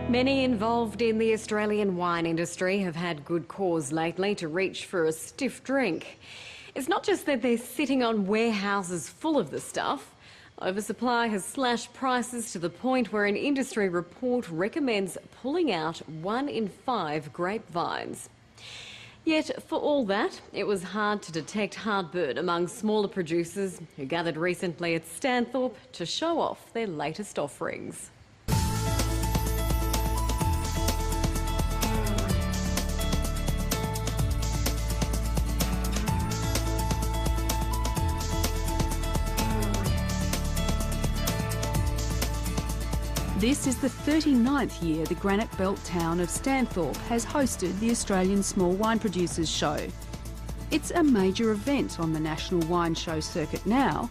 Many involved in the Australian wine industry have had good cause lately to reach for a stiff drink. It's not just that they're sitting on warehouses full of the stuff. Oversupply has slashed prices to the point where an industry report recommends pulling out 1 in 5 grapevines. Yet, for all that, it was hard to detect heartburn among smaller producers who gathered recently at Stanthorpe to show off their latest offerings. This is the 39th year the granite belt town of Stanthorpe has hosted the Australian Small Wine Producers Show. It's a major event on the national wine show circuit now,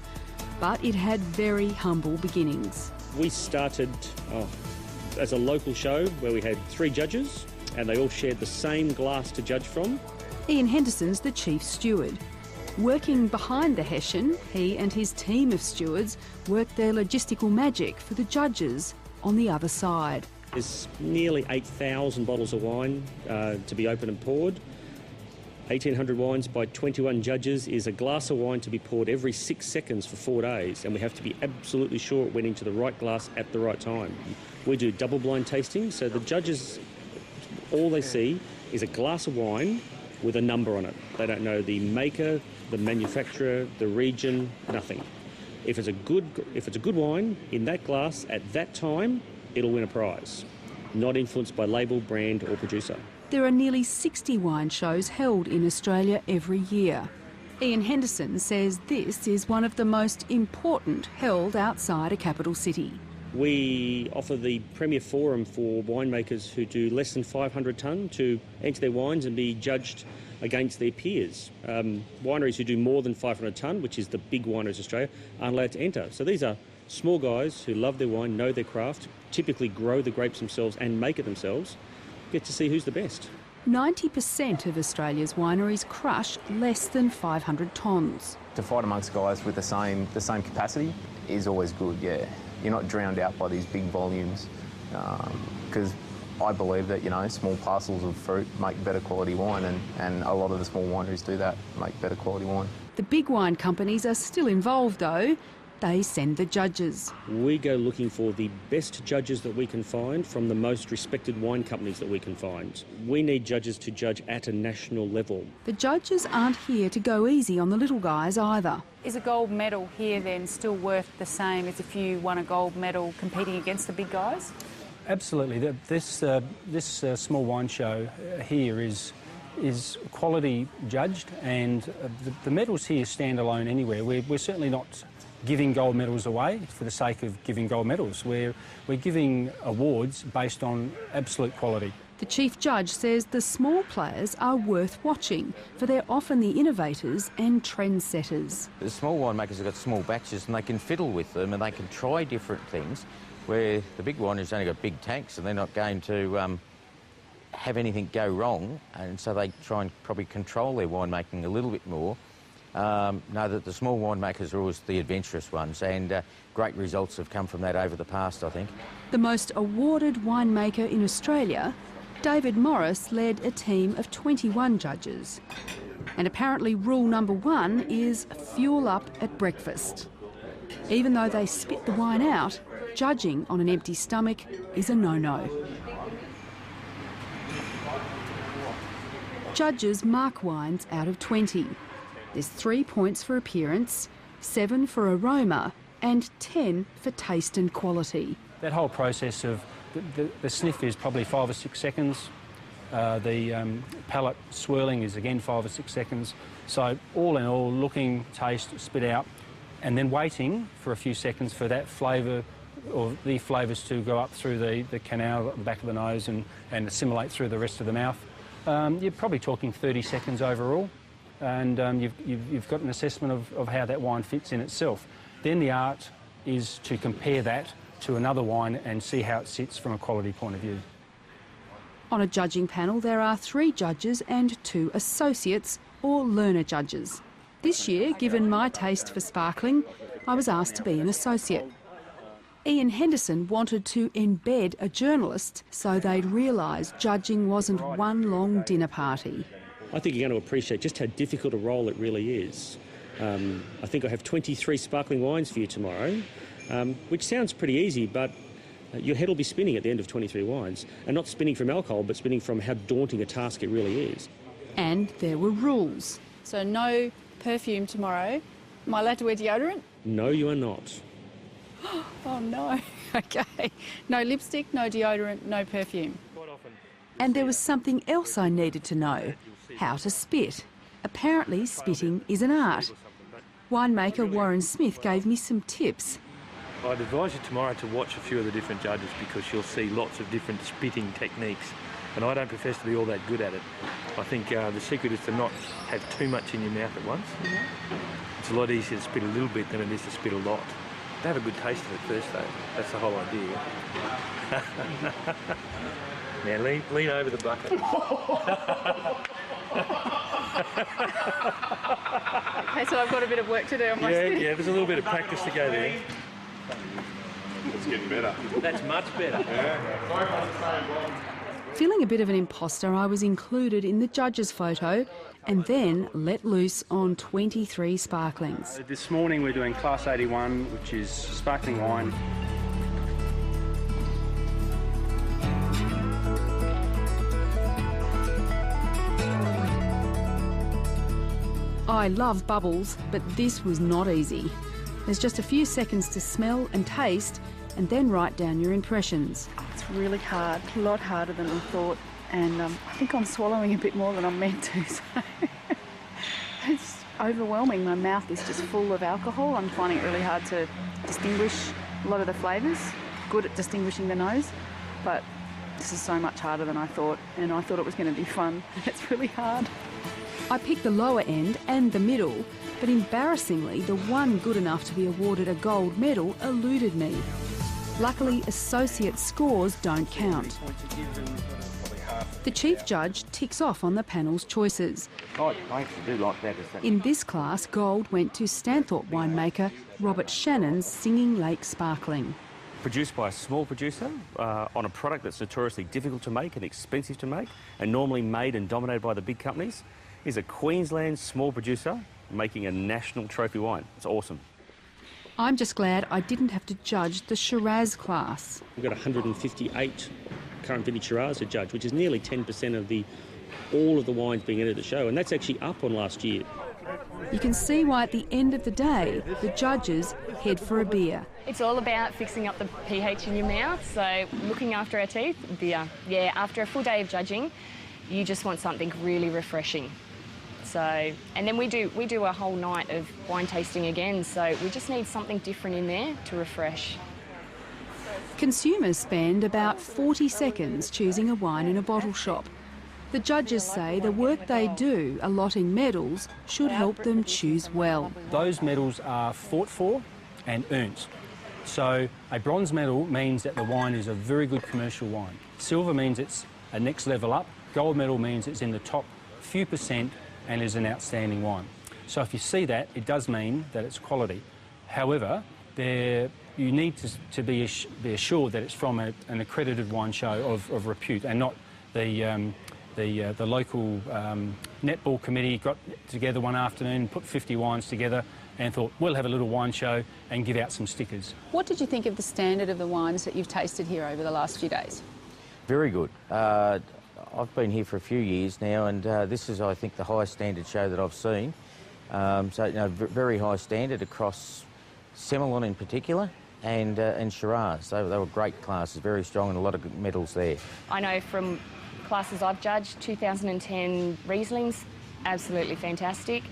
but it had very humble beginnings. We started as a local show where we had 3 judges and they all shared the same glass to judge from. Ian Henderson's the chief steward. Working behind the Hessian, he and his team of stewards worked their logistical magic for the judges on the other side. There's nearly 8,000 bottles of wine to be opened and poured. 1,800 wines by 21 judges is a glass of wine to be poured every 6 seconds for 4 days, and we have to be absolutely sure it went into the right glass at the right time. We do double blind tasting, so the judges, all they see is a glass of wine with a number on it. They don't know the maker, the manufacturer, the region, nothing. If it's a good wine in that glass at that time, it'll win a prize. Not influenced by label, brand or producer. There are nearly 60 wine shows held in Australia every year. Ian Henderson says this is one of the most important held outside a capital city. We offer the premier forum for winemakers who do less than 500 tonne to enter their wines and be judged against their peers. Wineries who do more than 500 tonne, which is the big wineries in Australia, aren't allowed to enter. So these are small guys who love their wine, know their craft, typically grow the grapes themselves and make it themselves, get to see who's the best. 90% of Australia's wineries crush less than 500 tonnes. To fight amongst guys with the same capacity is always good, yeah. You're not drowned out by these big volumes, because I believe that, small parcels of fruit make better quality wine, and a lot of the small wineries do that, make better quality wine. The big wine companies are still involved though. They send the judges. We go looking for the best judges that we can find from the most respected wine companies that we can find. We need judges to judge at a national level. The judges aren't here to go easy on the little guys either. Is a gold medal here then still worth the same as if you won a gold medal competing against the big guys? Absolutely. This small wine show here is quality judged, and the medals here stand alone anywhere. We're certainly not giving gold medals away for the sake of giving gold medals. We're giving awards based on absolute quality. The chief judge says the small players are worth watching, for they're often the innovators and trendsetters. The small winemakers have got small batches and they can fiddle with them and they can try different things, where the big wineries only got big tanks and they're not going to have anything go wrong, and so they try and probably control their winemaking a little bit more. Know that the small winemakers are always the adventurous ones, and great results have come from that over the past, I think. The most awarded winemaker in Australia, David Morris, led a team of 21 judges. And apparently rule number 1 is fuel up at breakfast. Even though they spit the wine out, judging on an empty stomach is a no-no. Judges mark wines out of 20. There's 3 points for appearance, 7 for aroma, and 10 for taste and quality. That whole process of the sniff is probably 5 or 6 seconds. The palate swirling is again 5 or 6 seconds. So all in all, looking, taste, spit out, and then waiting for a few seconds for that flavour or the flavours to go up through the canal at the back of the nose and assimilate through the rest of the mouth. You're probably talking 30 seconds overall, and you've got an assessment of how that wine fits in itself. Then the art is to compare that to another wine and see how it sits from a quality point of view. On a judging panel, there are 3 judges and 2 associates or learner judges. This year, given my taste for sparkling, I was asked to be an associate. Ian Henderson wanted to embed a journalist so they'd realise judging wasn't one long dinner party. I think you're going to appreciate just how difficult a role it really is. I think I have 23 sparkling wines for you tomorrow, which sounds pretty easy, but your head will be spinning at the end of 23 wines, and not spinning from alcohol, but spinning from how daunting a task it really is. And there were rules. So no perfume tomorrow. Am I allowed to wear deodorant? No, you are not. Oh no. Okay. No lipstick, no deodorant, no perfume. And there was something else I needed to know: how to spit. Apparently spitting is an art. Winemaker Warren Smith gave me some tips. I'd advise you tomorrow to watch a few of the different judges, because you'll see lots of different spitting techniques, and I don't profess to be all that good at it. I think the secret is to not have too much in your mouth at once. It's a lot easier to spit a little bit than it is to spit a lot. To have a good taste of it first though, that's the whole idea. Now lean over the bucket. Okay, so I've got a bit of work to do on my spit. Yeah, there's a little bit of practice to go there. It's getting better. That's much better. Feeling a bit of an imposter, I was included in the judges' photo and then let loose on 23 sparklings. This morning we're doing Class 81, which is sparkling wine. I love bubbles, but this was not easy. There's just a few seconds to smell and taste and then write down your impressions. It's really hard, a lot harder than I thought, and I think I'm swallowing a bit more than I'm meant to, so it's overwhelming. My mouth is just full of alcohol. I'm finding it really hard to distinguish a lot of the flavours. Good at distinguishing the nose, but this is so much harder than I thought, and I thought it was going to be fun. It's really hard. I picked the lower end and the middle, but embarrassingly, the one good enough to be awarded a gold medal eluded me. Luckily, associate scores don't count. The chief judge ticks off on the panel's choices. I actually do like that. In this class, gold went to Stanthorpe winemaker Robert Shannon's Singing Lake Sparkling. Produced by a small producer on a product that's notoriously difficult to make and expensive to make, and normally made and dominated by the big companies, is a Queensland small producer making a national trophy wine. It's awesome. I'm just glad I didn't have to judge the Shiraz class. We've got 158 current vintage Shiraz to judge, which is nearly 10% of all of the wines being entered at the show, and that's actually up on last year. You can see why at the end of the day, the judges head for a beer. It's all about fixing up the pH in your mouth, so looking after our teeth, beer. Yeah, after a full day of judging, you just want something really refreshing. So, and then we do a whole night of wine tasting again, so we just need something different in there to refresh. Consumers spend about 40 seconds choosing a wine in a bottle shop. The judges say the work they do allotting medals should help them choose well. Those medals are fought for and earned. So a bronze medal means that the wine is a very good commercial wine. Silver means it's a next level up. Gold medal means it's in the top few percent and is an outstanding wine. So if you see that, it does mean that it's quality. However, you need to be assured that it's from an accredited wine show of repute, and not the local netball committee got together one afternoon, put 50 wines together and thought, we'll have a little wine show and give out some stickers. What did you think of the standard of the wines that you've tasted here over the last few days? Very good. I've been here for a few years now, and this is, I think, the highest standard show that I've seen. So, you know, very high standard across Semillon in particular, and Shiraz. They were great classes, very strong, and a lot of good medals there. I know from classes I've judged, 2010 Rieslings, absolutely fantastic.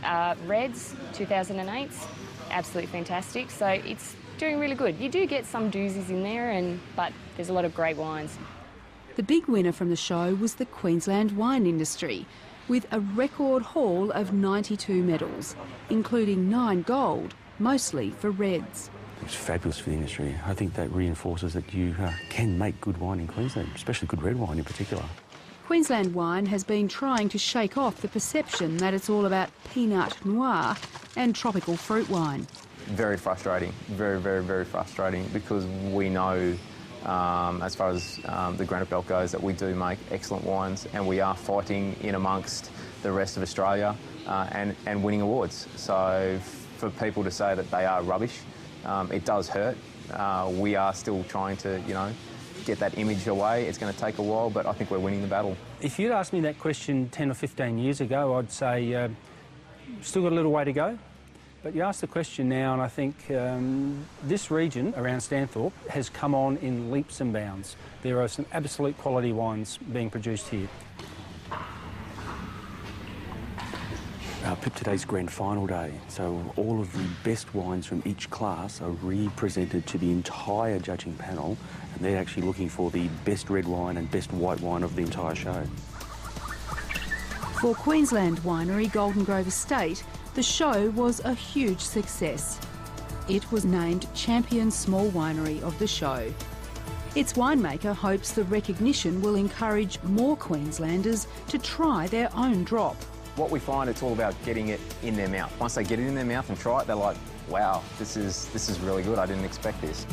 Reds, 2008s, absolutely fantastic. So it's doing really good. You do get some doozies in there, but there's a lot of great wines. The big winner from the show was the Queensland wine industry, with a record haul of 92 medals, including 9 gold, mostly for reds. It's fabulous for the industry. I think that reinforces that you can make good wine in Queensland, especially good red wine in particular. Queensland wine has been trying to shake off the perception that it's all about Pinot Noir and tropical fruit wine. very frustrating, very, very, very frustrating, because we know, as far as the granite belt goes, that we do make excellent wines, and we are fighting in amongst the rest of Australia and winning awards. So for people to say that they are rubbish, it does hurt. We are still trying to, you know, get that image away. It's going to take a while, but I think we're winning the battle. If you'd asked me that question 10 or 15 years ago, I'd say still got a little way to go. But you ask the question now, and I think this region around Stanthorpe has come on in leaps and bounds. There are some absolute quality wines being produced here. Pip, today's grand final day, so all of the best wines from each class are re-presented to the entire judging panel, and they're actually looking for the best red wine and best white wine of the entire show. For Queensland winery Golden Grove Estate, the show was a huge success. It was named Champion Small Winery of the show. Its winemaker hopes the recognition will encourage more Queenslanders to try their own drop. What we find, it's all about getting it in their mouth. Once they get it in their mouth and try it, they're like, wow, this is really good. I didn't expect this.